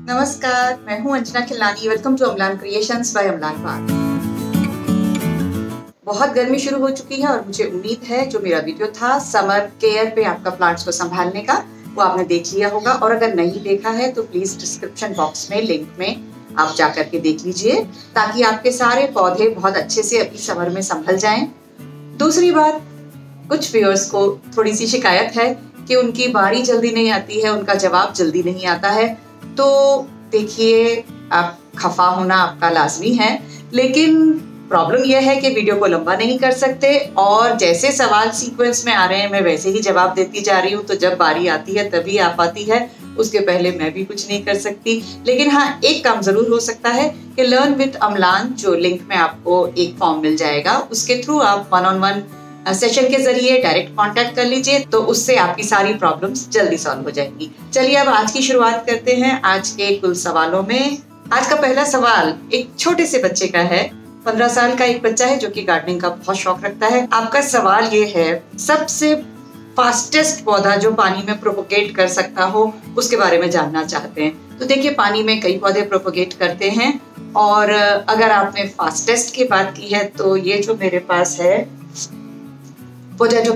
नमस्कार, मैं हूं Anjana Khilani. Welcome to Amlan creations by Amlan Park. बहुत गर्मी शुरू हो चुकी है और मुझे उम्मीद है जो मेरा वीडियो था समर केयर पे आपका प्लांट्स को संभालने का, वो आपने देख लिया होगा। और अगर नहीं देखा है तो प्लीज डिस्क्रिप्शन बॉक्स में लिंक में आप जाकर के देख लीजिए, ताकि आपके सारे पौधे बहुत अच्छे से अभी समर में संभल जाएं। दूसरी बात, कुछ व्यूअर्स को थोड़ी सी शिकायत है कि उनकी बारी जल्दी नहीं आती है, उनका जवाब जल्दी नहीं आता है। तो देखिए, आप खफा होना आपका लाजमी है, लेकिन प्रॉब्लम यह है कि वीडियो को लंबा नहीं कर सकते और जैसे सवाल सीक्वेंस में आ रहे हैं मैं वैसे ही जवाब देती जा रही हूँ। तो जब बारी आती है तभी आ पाती है, उसके पहले मैं भी कुछ नहीं कर सकती। लेकिन हाँ, एक काम जरूर हो सकता है कि लर्न विद अमलान, जो लिंक में आपको एक फॉर्म मिल जाएगा, उसके थ्रू आप 1-on-1 सेशन के जरिए डायरेक्ट कांटेक्ट कर लीजिए, तो उससे आपकी सारी प्रॉब्लम्स जल्दी सॉल्व हो जाएंगी। चलिए अब आज की शुरुआत करते हैं आज के कुल सवालों में। आज का पहला सवाल एक छोटे से बच्चे का है। 15 साल का एक बच्चा है जो कि गार्डनिंग का बहुत शौक रखता है। आपका सवाल ये है, सबसे फास्टेस्ट पौधा जो पानी में प्रोपोगेट कर सकता हो, उसके बारे में जानना चाहते हैं। तो देखिए, पानी में कई पौधे प्रोपोगेट करते हैं और अगर आपने फास्टेस्ट की बात की है तो ये जो मेरे पास है potato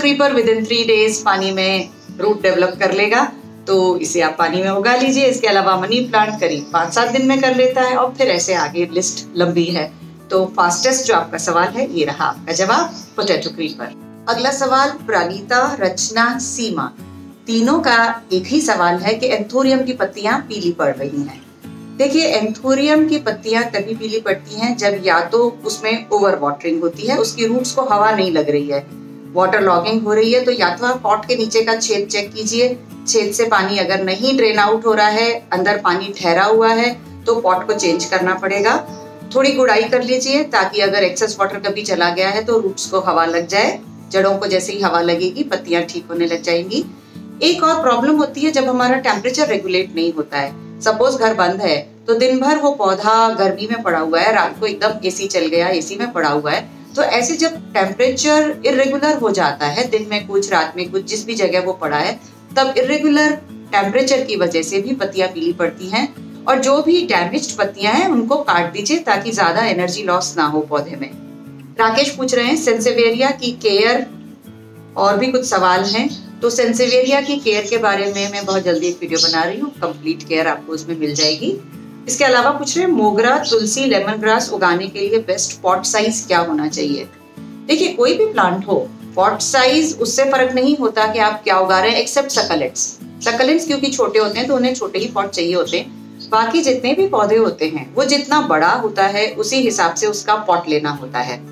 creeper with in 3 days पानी में रूट डेवलप कर लेगा, तो इसे आप पानी में उगा लीजिए। इसके अलावा मनी प्लांट करीब 5-7 दिन में कर लेता है और फिर ऐसे आगे लिस्ट लंबी है। तो फास्टेस्ट जो आपका सवाल है, ये रहा आपका जवाब, पोटैटो क्रीपर। अगला सवाल प्रानीता, रचना, सीमा, तीनों का एक ही सवाल है कि एंथोरियम की पत्तियां पीली पड़ रही हैं। देखिए, एंथोरियम की पत्तियां तभी पीली पड़ती हैं जब या तो उसमें ओवर वाटरिंग होती है, उसकी रूट्स को हवा नहीं लग रही है, वाटर लॉगिंग हो रही है। तो या तो आप पॉट के नीचे का छेद चेक कीजिए, छेद से पानी अगर नहीं ड्रेन आउट हो रहा है, अंदर पानी ठहरा हुआ है, तो पॉट को चेंज करना पड़ेगा। थोड़ी गुड़ाई कर लीजिए ताकि अगर एक्सेस वाटर कभी चला गया है तो रूट्स को हवा लग जाए। जड़ों को जैसे ही हवा लगेगी पत्तियां ठीक होने लग जाएंगी। एक और प्रॉब्लम होती है जब हमारा टेम्परेचर रेगुलेट नहीं होता है। सपोज घर बंद है तो दिन भर वो पौधा गर्मी में पड़ा हुआ है, रात को एकदम एसी चल गया, एसी में पड़ा हुआ है। तो ऐसे जब टेम्परेचर इरेगुलर हो जाता है, दिन में कुछ रात में कुछ, जिस भी जगह वो पड़ा है, तब इरेगुलर टेम्परेचर की वजह से भी पत्तियां पीली पड़ती हैं। और जो भी डैमेज्ड पत्तियां हैं उनको काट दीजिए ताकि ज्यादा एनर्जी लॉस ना हो पौधे में। राकेश पूछ रहे हैं सेंसेवेरिया की केयर, और भी कुछ सवाल हैं। तो सेंसेवेरिया की केयर के बारे में मैं बहुत जल्दी एक वीडियो बना रही हूँ, कंप्लीट केयर आपको उसमें मिल जाएगी। इसके अलावा पूछ रहे हैं मोगरा, तुलसी, लेमन ग्रास उगाने के लिए बेस्ट पॉट साइज क्या होना चाहिए। देखिए, कोई भी प्लांट हो, पॉट साइज उससे फर्क नहीं होता कि आप क्या उगा रहे हैं, एक्सेप्ट सकलेंट्स क्योंकि छोटे होते हैं तो उन्हें छोटे ही पॉट चाहिए होते हैं। बाकी जितने भी पौधे होते हैं वो जितना बड़ा होता है उसी हिसाब से उसका पॉट लेना होता है।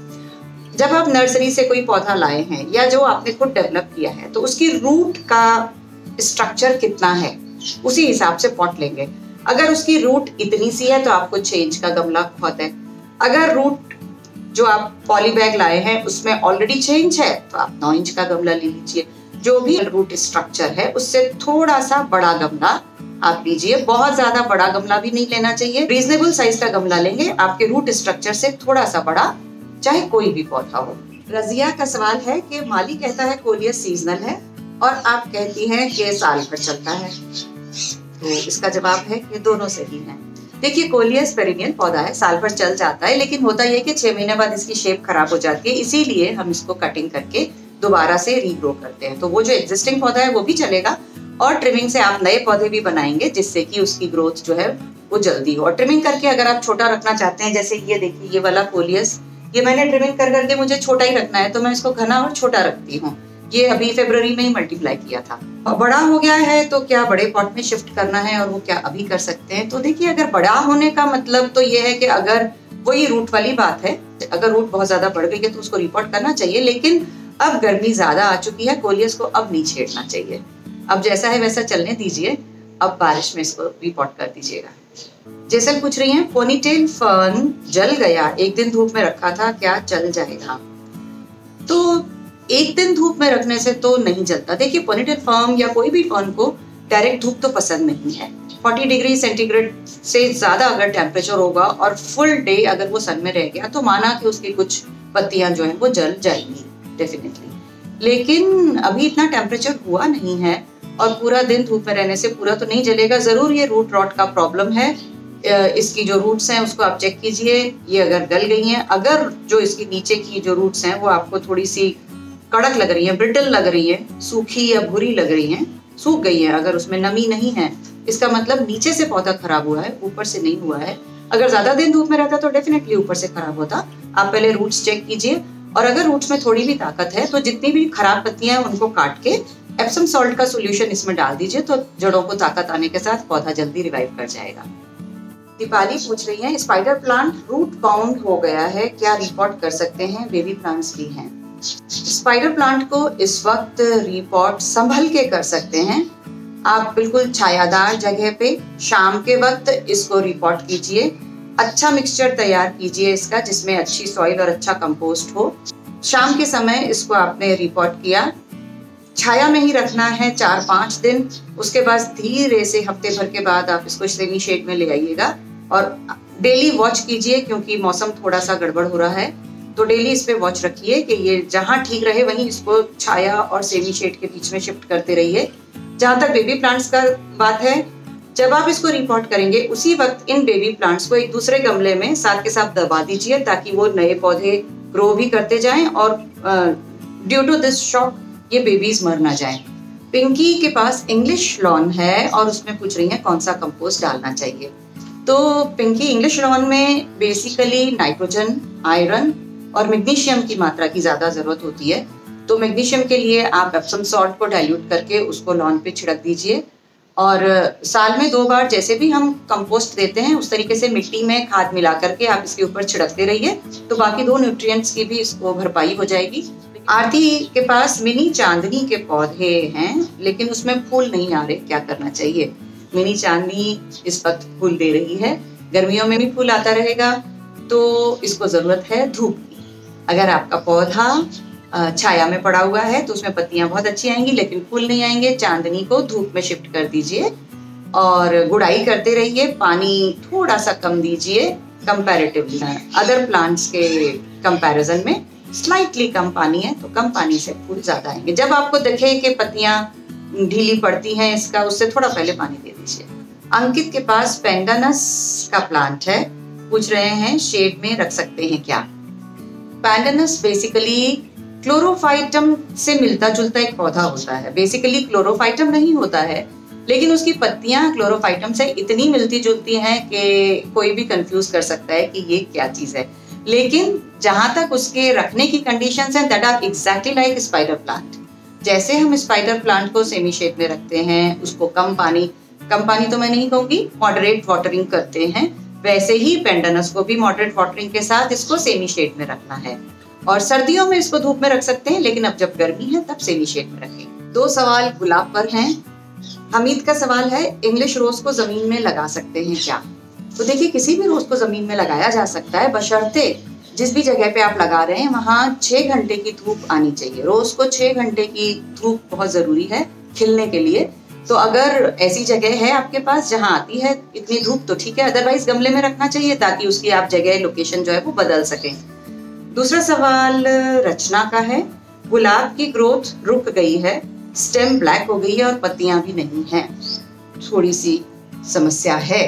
जब आप नर्सरी से कोई पौधा लाए हैं या जो आपने खुद डेवलप किया है, तो उसकी रूट का स्ट्रक्चर कितना है उसी हिसाब से पॉट लेंगे। अगर उसकी रूट इतनी सी है तो आपको 6 इंच का गमला बहुत है। अगर रूट जो आप पॉली बैग लाए हैं उसमें ऑलरेडी 6 इंच है तो आप 9 इंच का गमला ले लीजिए। जो भी रूट स्ट्रक्चर है उससे थोड़ा सा बड़ा गमला आप लीजिए। बहुत ज्यादा बड़ा गमला भी नहीं लेना चाहिए, रीजनेबल साइज का गमला लेंगे आपके रूट स्ट्रक्चर से थोड़ा सा बड़ा, चाहे कोई भी पौधा हो। रजिया का सवाल है कि माली कहता है कोलियस सीजनल है और आप कहती हैं कि साल भर चलता है। तो इसका जवाब है कि दोनों सही हैं। देखिए, कोलियस पेरिनियल पौधा है, साल भर चल जाता है, लेकिन होता यह कि 6 महीने बाद इसकी शेप खराब हो जाती है, इसीलिए हम इसको कटिंग करके दोबारा से रीग्रो करते हैं। तो वो जो एग्जिस्टिंग पौधा है वो भी चलेगा और ट्रिमिंग से आप नए पौधे भी बनाएंगे जिससे कि उसकी ग्रोथ जो है वो जल्दी हो। और ट्रिमिंग करके अगर आप छोटा रखना चाहते हैं, जैसे ये देखिए, ये वाला कोलियस, ये मैंने ट्रिमिंग कर करके मुझे छोटा ही रखना है तो मैं इसको घना और छोटा रखती हूँ। ये अभी फरवरी में ही मल्टीप्लाई किया था। और बड़ा हो गया है तो क्या बड़े पॉट में शिफ्ट करना है और वो क्या अभी कर सकते हैं। तो देखिए, अगर बड़ा होने का मतलब तो ये है कि अगर वही रूट वाली बात है, अगर रूट बहुत ज्यादा बढ़ गई है तो उसको रिपोर्ट करना चाहिए। लेकिन अब गर्मी ज्यादा आ चुकी है, कोलियस को अब नहीं छेड़ना चाहिए। अब जैसा है वैसा चलने दीजिए, अब बारिश में इसको रिपोर्ट कर दीजिएगा। जैसल पूछ रही हैं पोनीटेल फर्न जल गया, एक दिन धूप में रखा था, क्या जल जाएगा। तो एक दिन धूप में रखने से तो नहीं जलता। देखिए, पोनीटेल फर्न या कोई भी फर्न को डायरेक्ट धूप तो पसंद नहीं है। 40 डिग्री सेंटीग्रेड से ज्यादा अगर टेम्परेचर होगा और फुल डे अगर वो सन में रह गया तो माना कि उसकी कुछ पत्तियां जो हैं वो जल जाएंगी डेफिनेटली। लेकिन अभी इतना टेम्परेचर हुआ नहीं है और पूरा दिन धूप में रहने से पूरा तो नहीं जलेगा, जरूर ये रूट रॉट का प्रॉब्लम है। इसकी जो रूट्स हैं उसको आप चेक कीजिए, ये अगर गल गई हैं, अगर जो इसकी नीचे की जो रूट्स हैं वो आपको थोड़ी सी कड़क लग रही है, ब्रिटल लग रही है, सूखी या भूरी लग रही है, सूख गई है, अगर उसमें नमी नहीं है, इसका मतलब नीचे से पौधा खराब हुआ है, ऊपर से नहीं हुआ है। अगर ज्यादा दिन धूप में रहता तो डेफिनेटली ऊपर से खराब होता। आप पहले रूट्स चेक कीजिए, और अगर रूट्स में थोड़ी भी ताकत है तो जितनी भी खराब पत्तियां हैं उनको काट के एप्सम सॉल्ट का सोल्यूशन इसमें डाल दीजिए, तो जड़ों को ताकत आने के साथ पौधा जल्दी रिवाइव कर जाएगा। दीपाली पूछ रही है, स्पाइडर प्लांट रूट बाउंड हो गया है, क्या रिपोर्ट कर सकते हैं? बेबी प्लांट्स भी हैं। स्पाइडर प्लांट को इस वक्त रिपोर्ट संभल के कर सकते हैं। आप बिल्कुल छायादार जगह पे शाम के वक्त इसको रिपोर्ट कीजिए। अच्छा मिक्सचर तैयार कीजिए इसका, जिसमें अच्छी सॉइल और अच्छा कंपोस्ट हो। शाम के समय इसको आपने रिपोर्ट किया, छाया में ही रखना है 4-5 दिन। उसके बाद धीरे से हफ्ते भर के बाद आप इसको सेमी शेड में ले आइएगा, और डेली वॉच कीजिए, क्योंकि मौसम थोड़ा सा गड़बड़ हो रहा है, तो डेली इस पे वॉच रखिए कि ये जहाँ ठीक रहे वहीं इसको छाया और सेमी शेड के बीच में शिफ्ट करते रहिए। जहाँ तक बेबी प्लांट्स का बात है, जब आप इसको रिपोर्ट करेंगे उसी वक्त इन बेबी प्लांट्स को एक दूसरे गमले में साथ के साथ दबा दीजिए, ताकि वो नए पौधे ग्रो भी करते जाएं, और ड्यू टू दिस शॉक ये बेबीज मर ना जाएं। पिंकी के पास इंग्लिश लॉन है और उसमें पूछ रही है कौन सा कंपोस्ट डालना चाहिए। तो पिंकी, इंग्लिश लॉन में बेसिकली नाइट्रोजन, आयरन और मैग्नीशियम की मात्रा की ज्यादा जरूरत होती है। तो मैग्नीशियम के लिए आप एप्सम सॉल्ट को डाइल्यूट करके उसको लॉन पे छिड़क दीजिए, और साल में 2 बार जैसे भी हम कंपोस्ट देते हैं उस तरीके से मिट्टी में खाद मिला करके आप इसके ऊपर छिड़कते रहिए, तो बाकी 2 न्यूट्रिएंट्स की भी इसको भरपाई हो जाएगी। आरती के पास मिनी चांदनी के पौधे हैं, लेकिन उसमें फूल नहीं आ रहे, क्या करना चाहिए? मिनी चांदनी इस वक्त फूल दे रही है, गर्मियों में भी फूल आता रहेगा, तो इसको जरूरत है धूप की। अगर आपका पौधा छाया में पड़ा हुआ है तो उसमें पत्तियां बहुत अच्छी आएंगी, लेकिन फूल नहीं आएंगे। चांदनी को धूप में शिफ्ट कर दीजिए और गुड़ाई करते रहिए, पानी थोड़ा सा कम दीजिए कंपैरेटिवली। अदर प्लांट्स के कंपैरिजन में स्लाइटली कम पानी है, तो कम पानी से फूल ज्यादा आएंगे। जब आपको दिखे कि पत्तियां ढीली पड़ती हैं इसका, उससे थोड़ा पहले पानी दे दीजिए। अंकित के पास पेंडानस का प्लांट है, पूछ रहे हैं शेड में रख सकते हैं क्या? पेंडानस बेसिकली क्लोरोफाइटम से मिलता जुलता एक पौधा होता है। बेसिकली क्लोरोफाइटम नहीं होता है, लेकिन उसकी पत्तियां क्लोरोफाइटम से इतनी मिलती जुलती हैं कि कोई भी कंफ्यूज कर सकता है कि ये क्या चीज है। लेकिन जहां तक उसके रखने की कंडीशंस हैं, that are exactly like spider plant. जैसे हम स्पाइडर प्लांट को सेमी शेड में रखते हैं, उसको कम पानी तो मैं नहीं कहूंगी, मॉडरेट वाटरिंग करते हैं, वैसे ही पेंडानस को भी मॉडरेट वाटरिंग के साथ इसको सेमी शेड में रखना है। और सर्दियों में इसको धूप में रख सकते हैं, लेकिन अब जब गर्मी है तब सेमी शेड में रखें। 2 सवाल गुलाब पर हैं। हमीद का सवाल है, इंग्लिश रोज को जमीन में लगा सकते हैं क्या? तो देखिए, किसी भी रोज को जमीन में लगाया जा सकता है, बशर्ते जिस भी जगह पे आप लगा रहे हैं वहां 6 घंटे की धूप आनी चाहिए। रोज को 6 घंटे की धूप बहुत जरूरी है खिलने के लिए। तो अगर ऐसी जगह है आपके पास जहां आती है इतनी धूप तो ठीक है, अदरवाइज गमले में रखना चाहिए, ताकि उसकी आप जगह लोकेशन जो है वो बदल सकें। दूसरा सवाल रचना का है, गुलाब की ग्रोथ रुक गई है, स्टेम ब्लैक हो गई है और पत्तियां भी नहीं हैं, थोड़ी सी समस्या है।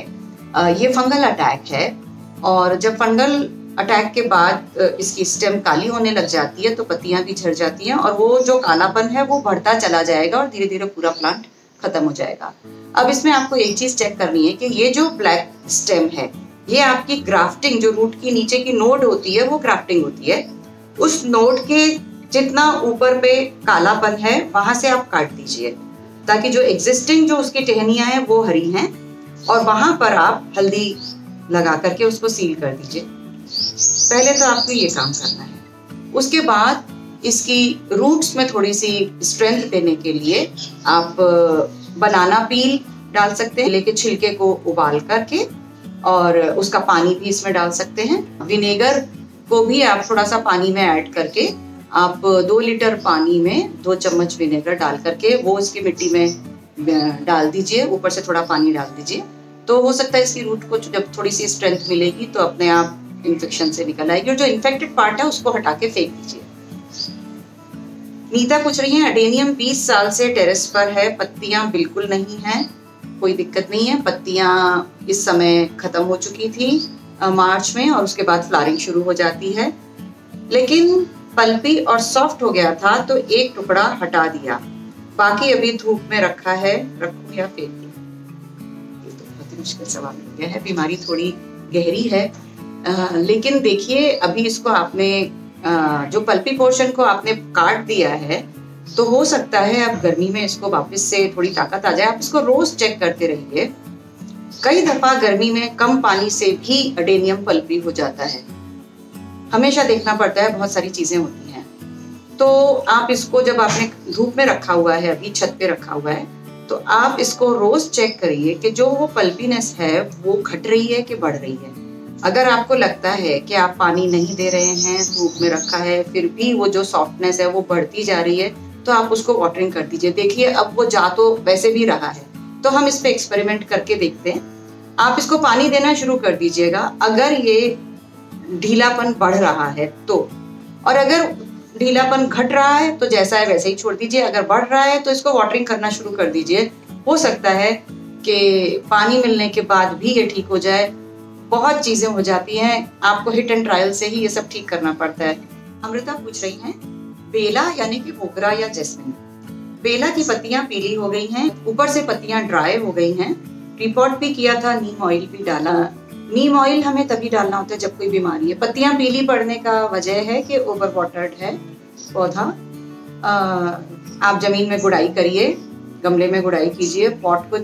ये फंगल अटैक है, और जब फंगल अटैक के बाद इसकी स्टेम काली होने लग जाती है तो पत्तियां भी झड़ जाती हैं, और वो जो कालापन है वो बढ़ता चला जाएगा और धीरे धीरे पूरा प्लांट खत्म हो जाएगा। अब इसमें आपको एक चीज चेक करनी है कि ये जो ब्लैक स्टेम है, ये आपकी ग्राफ्टिंग, जो रूट की नीचे की नोड होती है वो ग्राफ्टिंग होती है, उस नोड के जितना ऊपर पे कालापन है वहां से आप काट दीजिए, ताकि जो एग्जिस्टिंग जो उसकी टहनियां हैं वो हरी हैं, और वहां पर आप हल्दी लगा करके उसको सील कर दीजिए। पहले तो आपको ये काम करना है। उसके बाद इसकी रूट्स में थोड़ी सी स्ट्रेंथ देने के लिए आप बनाना पील डाल सकते हैं, लेके छिलके को उबाल करके, और उसका पानी भी इसमें डाल सकते हैं। विनेगर को भी आप थोड़ा सा पानी में ऐड करके, आप 2 लीटर पानी में 2 चम्मच विनेगर डाल करके वो इसकी मिट्टी में डाल दीजिए, ऊपर से थोड़ा पानी डाल दीजिए, तो हो सकता है इसकी रूट को जब थोड़ी सी स्ट्रेंथ मिलेगी तो अपने आप इन्फेक्शन से निकल आएगी, और जो इन्फेक्टेड पार्ट है उसको हटा के फेंक दीजिए। नीता पूछ रही है अडेनियम 20 साल से टेरेस पर है, पत्तियां बिल्कुल नहीं हैं, कोई दिक्कत नहीं है। पत्तियां इस समय खत्म हो चुकी थी मार्च में, और उसके बाद फ्लावरिंग शुरू हो जाती है। लेकिन पल्पी और सॉफ्ट हो गया था तो एक टुकड़ा हटा दिया, बाकी अभी धूप में रखा है, रखूं या फेंक दूं? ये तो बहुत ही मुश्किल सवाल हो गया है, बीमारी थोड़ी गहरी है। लेकिन देखिए अभी इसको आपने जो पल्पी पोर्शन को आपने काट दिया है, तो हो सकता है अब गर्मी में इसको वापस से थोड़ी ताकत आ जाए। आप इसको रोज चेक करते रहिए। कई दफा गर्मी में कम पानी से भी अडेनियम पल्पी हो जाता है, हमेशा देखना पड़ता है, बहुत सारी चीजें होती हैं। तो आप इसको जब आपने धूप में रखा हुआ है, अभी छत पे रखा हुआ है, तो आप इसको रोज चेक करिए कि जो वो पल्पीनेस है वो घट रही है कि बढ़ रही है। अगर आपको लगता है कि आप पानी नहीं दे रहे हैं, धूप में रखा है, फिर भी वो जो सॉफ्टनेस है वो बढ़ती जा रही है, तो आप उसको वाटरिंग कर दीजिए। देखिए अब वो जा तो वैसे भी रहा है, तो हम इस पे एक्सपेरिमेंट करके देखते हैं। आप इसको पानी देना शुरू कर दीजिएगा अगर ये ढीलापन बढ़ रहा है तो, और अगर ढीलापन घट रहा है तो जैसा है वैसे ही छोड़ दीजिए। अगर बढ़ रहा है तो इसको वाटरिंग करना शुरू कर दीजिए। हो सकता है कि पानी मिलने के बाद भी ये ठीक हो जाए। बहुत चीजें हो जाती हैं, आपको हिट एंड ट्रायल से ही ये सब ठीक करना पड़ता है। अमृता पूछ रही हैं बेला यानी कि मोगरा या जैस्मिन, बेला की पत्तियां पीली हो गई हैं, ऊपर से पत्तियां ड्राई हो गई हैं, रिपोर्ट भी किया था, नीम ऑयल भी डाला। नीम ऑयल हमें तभी डालना होता है जब कोई बीमारी है। पत्तियां पीली पड़ने का वजह है कि ओवर वाटर्ड है पौधा। आप जमीन में गुड़ाई करिए, गमले में गुड़ाई कीजिए, पॉट को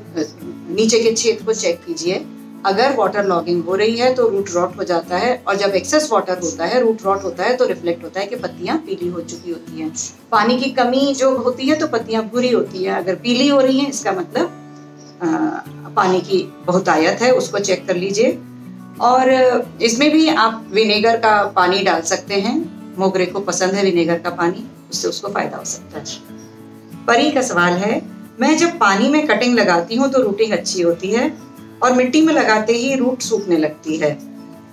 नीचे के छेद को चेक कीजिए। अगर वाटर लॉगिंग हो रही है तो रूट रॉट हो जाता है, और जब एक्सेस वाटर होता है, रूट रॉट होता है, तो रिफ्लेक्ट होता है कि पत्तियां पीली हो चुकी होती हैं। पानी की कमी जो होती है तो पत्तियां भूरी होती है। अगर पीली हो रही हैं इसका मतलब पानी की बहुतायत है, उसको चेक कर लीजिए। और इसमें भी आप विनेगर का पानी डाल सकते हैं, मोगरे को पसंद है विनेगर का पानी, उससे उसको फायदा हो सकता है। परी का सवाल है मैं जब पानी में कटिंग लगाती हूँ तो रूटिंग अच्छी होती है और मिट्टी में लगाते ही रूट सूखने लगती है,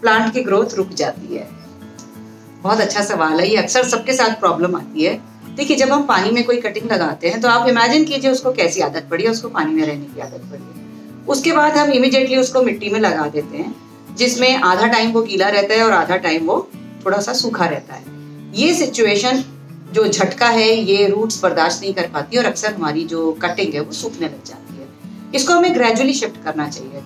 प्लांट की ग्रोथ रुक जाती है। बहुत अच्छा सवाल है, ये अक्सर सबके साथ प्रॉब्लम आती है। देखिए जब हम पानी में कोई कटिंग लगाते हैं तो आप इमेजिन कीजिए उसको कैसी आदत पड़ी है, उसको पानी में रहने की आदत पड़ी है। उसके बाद हम इमीडिएटली उसको मिट्टी में लगा देते हैं, जिसमें आधा टाइम वो गीला रहता है और आधा टाइम वो थोड़ा सा सूखा रहता है। ये सिचुएशन जो झटका है ये रूट्स बर्दाश्त नहीं कर पाती और अक्सर हमारी जो कटिंग है वो सूखने लग जाती है। इसको हमें ग्रेजुअली शिफ्ट करना चाहिए।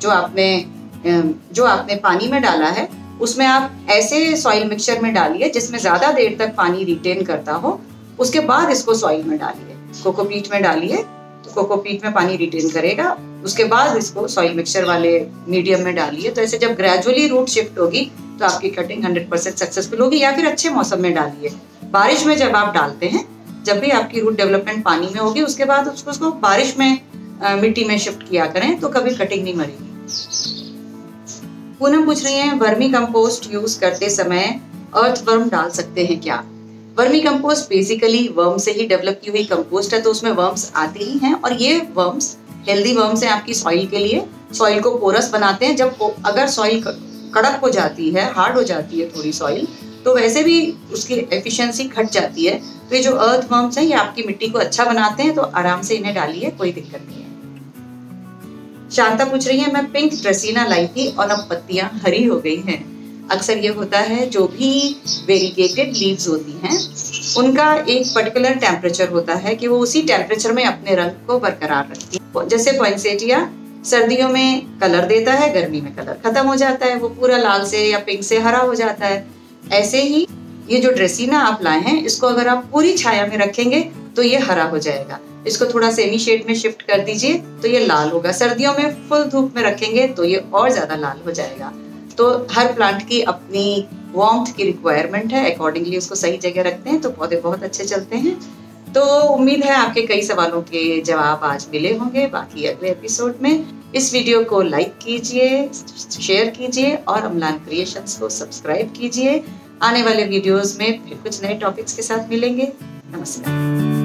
जो आपने पानी में डाला है उसमें आप ऐसे सॉइल मिक्सचर में डालिए जिसमें ज्यादा देर तक पानी रिटेन करता हो, उसके बाद इसको सॉइल में डालिए। कोकोपीट में डालिए तो कोकोपीट में पानी रिटेन करेगा, उसके बाद इसको सॉइल मिक्सचर वाले मीडियम में डालिए। तो ऐसे जब ग्रेजुअली रूट शिफ्ट होगी तो आपकी कटिंग 100% सक्सेसफुल होगी। या फिर अच्छे मौसम में डालिए, बारिश में जब आप डालते हैं, जब भी आपकी रूट डेवलपमेंट पानी में होगी उसके बाद उसको बारिश में मिट्टी में शिफ्ट किया करें, तो कभी कटिंग नहीं मरेगी। पूनम पूछ रही है वर्मी कंपोस्ट यूज करते समय अर्थवर्म डाल सकते हैं क्या? वर्मी कंपोस्ट बेसिकली वर्म से ही डेवलप की हुई कंपोस्ट है, तो उसमें वर्म्स आते ही हैं और ये वर्म्स हेल्दी वर्म्स हैं आपकी सॉइल के लिए। सॉइल को पोरस बनाते हैं। जब अगर सॉइल कड़क हो जाती है, हार्ड हो जाती है थोड़ी सॉइल, तो वैसे भी उसकी एफिशिएंसी घट जाती है। तो ये जो अर्थ वर्म्स हैं ये आपकी मिट्टी को अच्छा बनाते हैं, तो आराम से इन्हें डालिए, कोई दिक्कत नहीं है। शांता पूछ रही है मैं पिंक ड्रेसीना लाई थी और अब पत्तियां हरी हो गई हैं। अक्सर ये होता है जो भी वेरीगेटेड लीव्स होती हैं उनका एक पर्टिकुलर टेम्परेचर होता है कि वो उसी टेम्परेचर में अपने रंग को बरकरार रखती है। जैसे पॉइंसेटिया सर्दियों में कलर देता है, गर्मी में कलर खत्म हो जाता है, वो पूरा लाल से या पिंक से हरा हो जाता है। ऐसे ही ये जो ड्रेसीना आप लाए हैं इसको अगर आप पूरी छाया में रखेंगे तो ये हरा हो जाएगा। इसको थोड़ा सेमी शेड में शिफ्ट कर दीजिए तो ये लाल होगा। सर्दियों में फुल धूप में रखेंगे तो ये और ज्यादा लाल हो जाएगा। तो हर प्लांट की अपनी वार्मथ की रिक्वायरमेंट है, अकॉर्डिंगली उसको सही जगह रखते हैं तो पौधे बहुत अच्छे चलते हैं। तो उम्मीद है आपके कई सवालों के जवाब आज मिले होंगे। बाकी अगले एपिसोड में इस वीडियो को लाइक कीजिए, शेयर कीजिए और अम्लान क्रिएशंस को सब्सक्राइब कीजिए। आने वाले वीडियोस में फिर कुछ नए टॉपिक्स के साथ मिलेंगे। नमस्कार।